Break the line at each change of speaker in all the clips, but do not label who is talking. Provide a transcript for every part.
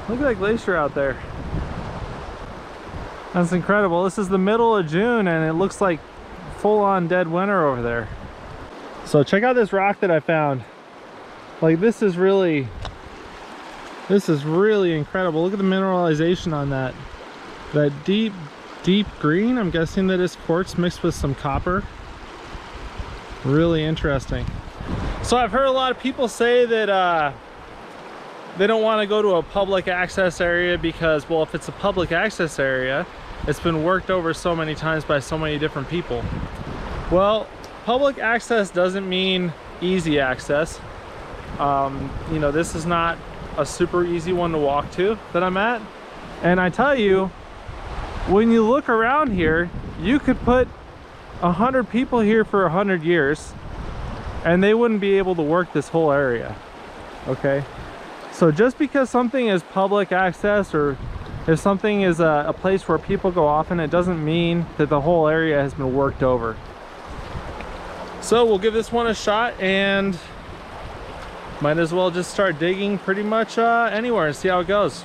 Look at that glacier out there. That's incredible. This is the middle of June and it looks like full-on dead winter over there. So check out this rock that I found. Like this is really incredible. Look at the mineralization on that. That deep green. I'm guessing that is quartz mixed with some copper. Really interesting. So I've heard a lot of people say that they don't want to go to a public access area because, well, if it's a public access area, it's been worked over so many times by so many different people. Well, public access doesn't mean easy access. You know, this is not a super easy one to walk to that I'm at. And I tell you, when you look around here, you could put 100 people here for 100 years and they wouldn't be able to work this whole area. Okay, so just because something is public access or if something is a place where people go often, it doesn't mean that the whole area has been worked over. So we'll give this one a shot and might as well just start digging pretty much anywhere and see how it goes.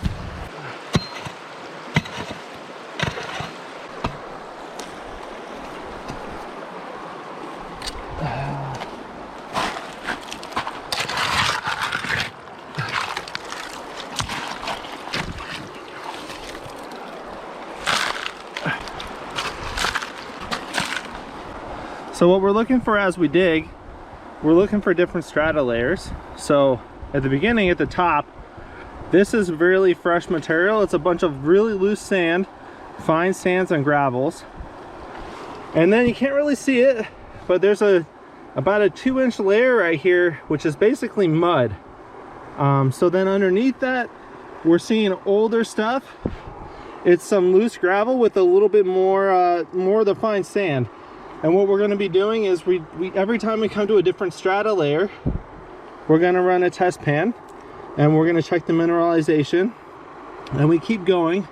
So what we're looking for as we dig, we're looking for different strata layers. So at the beginning, at the top, this is really fresh material. It's a bunch of really loose sand, fine sands and gravels. And then you can't really see it, but there's about a 2-inch layer right here, which is basically mud. So then underneath that, we're seeing older stuff. It's some loose gravel with a little bit more of the fine sand. And what we're going to be doing is we every time we come to a different strata layer, we're going to run a test pan and we're going to check the mineralization, and we keep going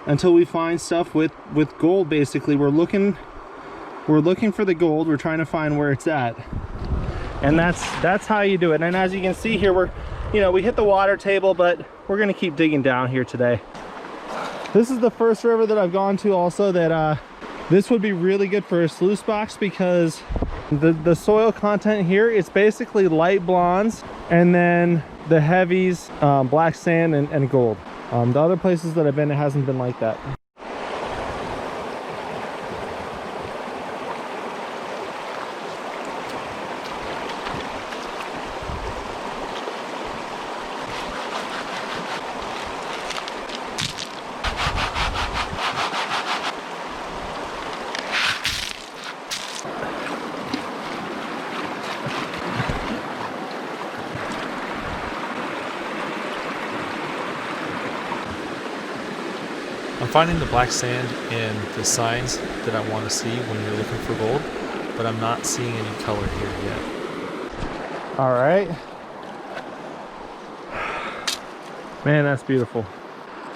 until we find stuff with gold. Basically, we're looking for the gold. We're trying to find where it's at, and that's how you do it. And as you can see here, we hit the water table, but we're going to keep digging down here today. This is the first river that I've gone to also that this would be really good for a sluice box because the soil content here, it's basically light blondes and then the heavies, black sand and gold. The other places that I've been, it hasn't been like that.
I'm finding the black sand in the signs that I want to see when you're looking for gold, but I'm not seeing any color here yet.
All right. Man, that's beautiful.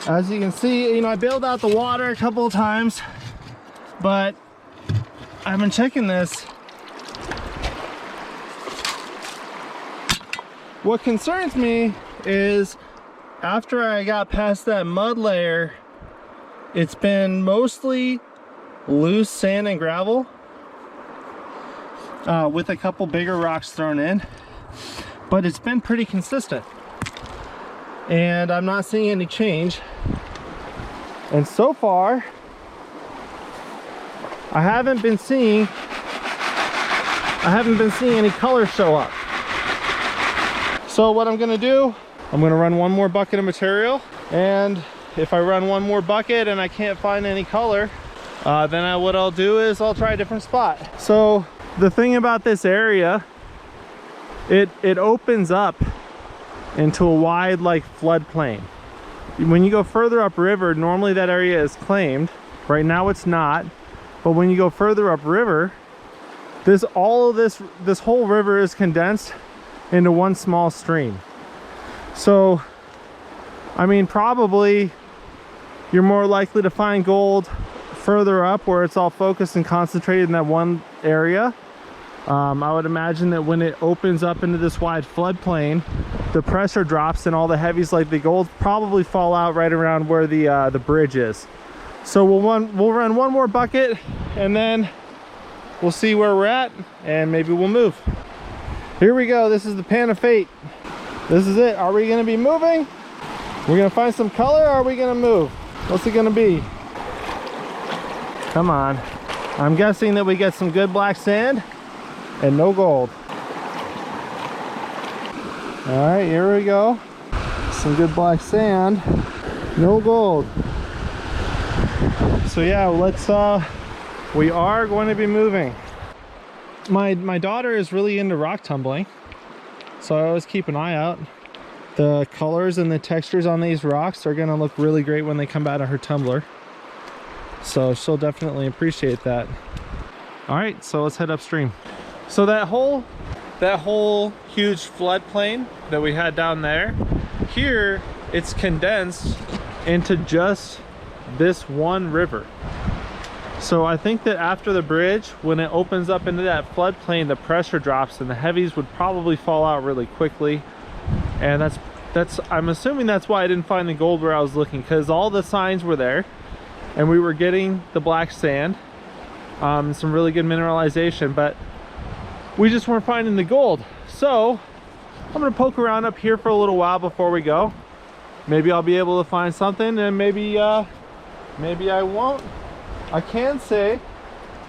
As you can see, I bailed out the water a couple of times, but I've been checking this. What concerns me is after I got past that mud layer, it's been mostly loose sand and gravel with a couple bigger rocks thrown in, but it's been pretty consistent and I'm not seeing any change. And so far I haven't been seeing any color show up. So what I'm gonna do, I'm gonna run one more bucket of material, and if I run one more bucket and I can't find any color, then what I'll do is I'll try a different spot. So the thing about this area, it opens up into a wide like floodplain. When you go further upriver, normally that area is claimed. Right now it's not, but when you go further upriver, this whole river is condensed into one small stream. So I mean, probably you're more likely to find gold further up where it's all focused and concentrated in that one area. I would imagine that when it opens up into this wide floodplain, the pressure drops and all the heavies like the gold probably fall out right around where the bridge is. So we'll run one more bucket and then we'll see where we're at and maybe we'll move. Here we go. This is the pan of fate. This is it. Are we going to be moving? We're going to find some color, or are we going to move? What's it going to be? Come on. I'm guessing that we get some good black sand and no gold. All right, here we go. Some good black sand, no gold. So yeah, we are going to be moving. My daughter is really into rock tumbling, so I always keep an eye out. The colors and the textures on these rocks are going to look really great when they come out of her tumbler, so she'll definitely appreciate that. All right, so let's head upstream. So that whole huge floodplain that we had down there, here it's condensed into just this one river. So I think that after the bridge, when it opens up into that floodplain, the pressure drops and the heavies would probably fall out really quickly. And I'm assuming that's why I didn't find the gold where I was looking, because all the signs were there and we were getting the black sand, some really good mineralization, but we just weren't finding the gold. So I'm gonna poke around up here for a little while before we go. Maybe I'll be able to find something, and maybe I won't. I can say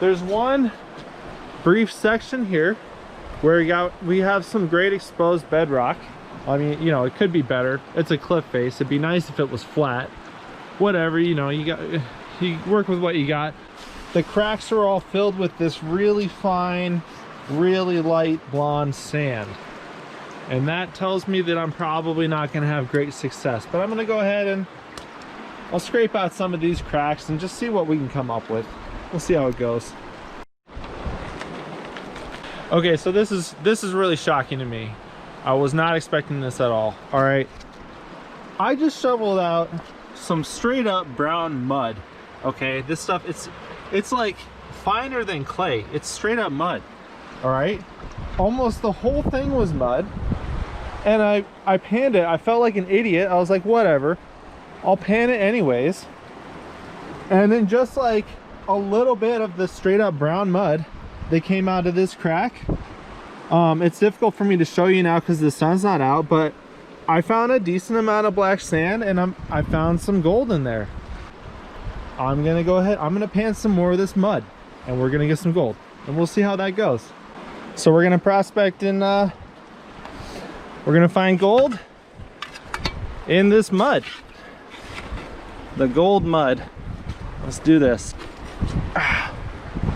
there's one brief section here where we have some great exposed bedrock. I mean, you know, it could be better. It's a cliff face. It'd be nice if it was flat. Whatever, you know, you work with what you got. The cracks are all filled with this really fine, really light blonde sand. And that tells me that I'm probably not gonna have great success. But I'm gonna go ahead and I'll scrape out some of these cracks and just see what we can come up with. We'll see how it goes. Okay, so this is really shocking to me. I was not expecting this at all. All right, I just shoveled out some straight up brown mud. Okay, this stuff, it's like finer than clay. It's straight up mud. All right, almost the whole thing was mud. And I panned it. I felt like an idiot. I was like, whatever, I'll pan it anyways. And then just like a little bit of the straight up brown mud that came out of this crack. It's difficult for me to show you now because the sun's not out, but I found a decent amount of black sand and I found some gold in there. I'm gonna go ahead, I'm gonna pan some more of this mud and we're gonna get some gold and we'll see how that goes. So we're gonna prospect and we're gonna find gold in this mud. The gold mud. Let's do this.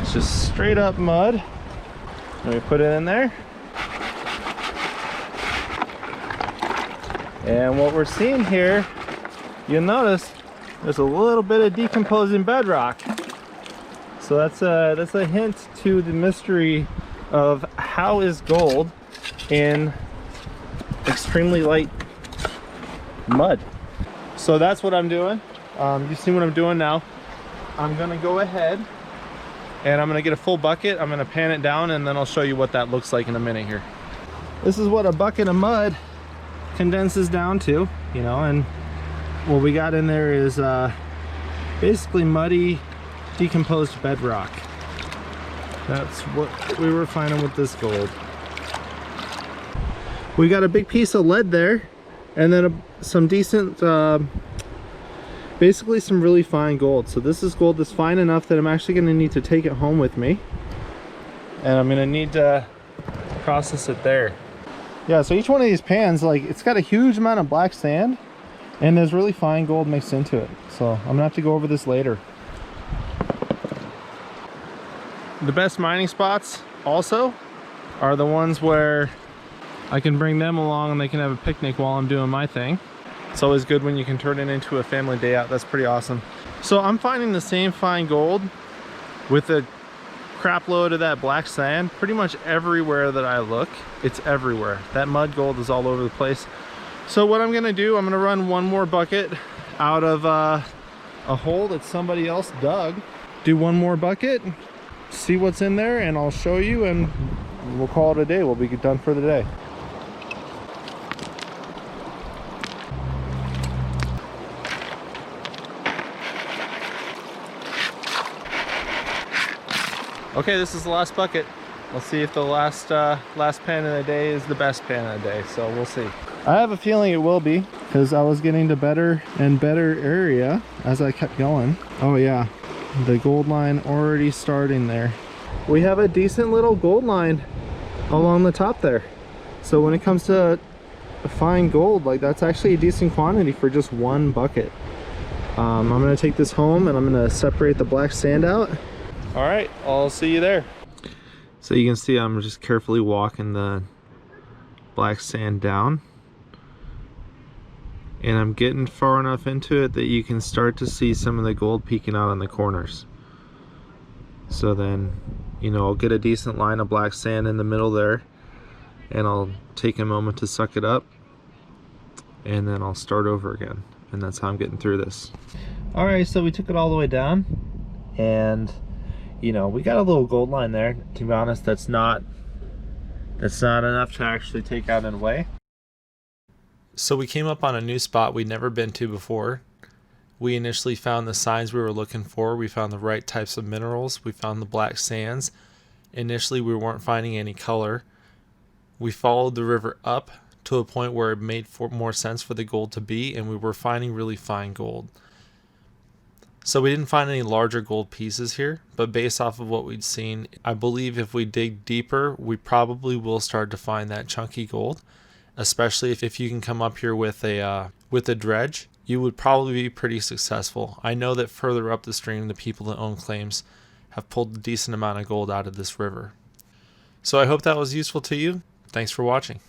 It's just straight up mud. Let me put it in there. And what we're seeing here, you'll notice there's a little bit of decomposing bedrock. So that's a hint to the mystery of how is gold in extremely light mud. So that's what I'm doing. You see what I'm doing now. I'm gonna go ahead and I'm gonna get a full bucket. I'm gonna pan it down and then I'll show you what that looks like in a minute here. This is what a bucket of mud condenses down to, you know, and what we got in there is basically muddy, decomposed bedrock. That's what we were finding with this gold. We got a big piece of lead there, and then some decent, basically some really fine gold. So this is gold that's fine enough that I'm actually going to need to take it home with me, and I'm going to need to process it there. Yeah, so each one of these pans, like, it's got a huge amount of black sand and there's really fine gold mixed into it. So I'm gonna have to go over this later. The best mining spots also are the ones where I can bring them along and they can have a picnic while I'm doing my thing. It's always good when you can turn it into a family day out. That's pretty awesome. So I'm finding the same fine gold with a crap load of that black sand pretty much everywhere that I look. It's everywhere. That mud gold is all over the place. So what I'm gonna do, I'm gonna run one more bucket out of a hole that somebody else dug. Do one more bucket, see what's in there, and I'll show you, and we'll call it a day. We'll be done for the day. Okay, this is the last bucket. Let's see if the last pan of the day is the best pan of the day, so we'll see. I have a feeling it will be, because I was getting to better and better area as I kept going. Oh yeah, the gold line already starting there. We have a decent little gold line along the top there. So when it comes to fine gold, like that's actually a decent quantity for just one bucket. I'm gonna take this home and I'm gonna separate the black sand out. All right, I'll see you there. So you can see I'm just carefully walking the black sand down. And I'm getting far enough into it that you can start to see some of the gold peeking out on the corners. So then, you know, I'll get a decent line of black sand in the middle there, and I'll take a moment to suck it up, and then I'll start over again. And that's how I'm getting through this. All right, so we took it all the way down, and you know, we got a little gold line there. To be honest, that's not enough to actually take out and weigh.
So we came up on a new spot we'd never been to before. We initially found the signs we were looking for. We found the right types of minerals. We found the black sands. Initially, we weren't finding any color. We followed the river up to a point where it made more sense for the gold to be, and we were finding really fine gold. So we didn't find any larger gold pieces here, but based off of what we'd seen, I believe if we dig deeper, we probably will start to find that chunky gold, especially if you can come up here with a dredge. You would probably be pretty successful. I know that further up the stream, the people that own claims have pulled a decent amount of gold out of this river. So I hope that was useful to you. Thanks for watching.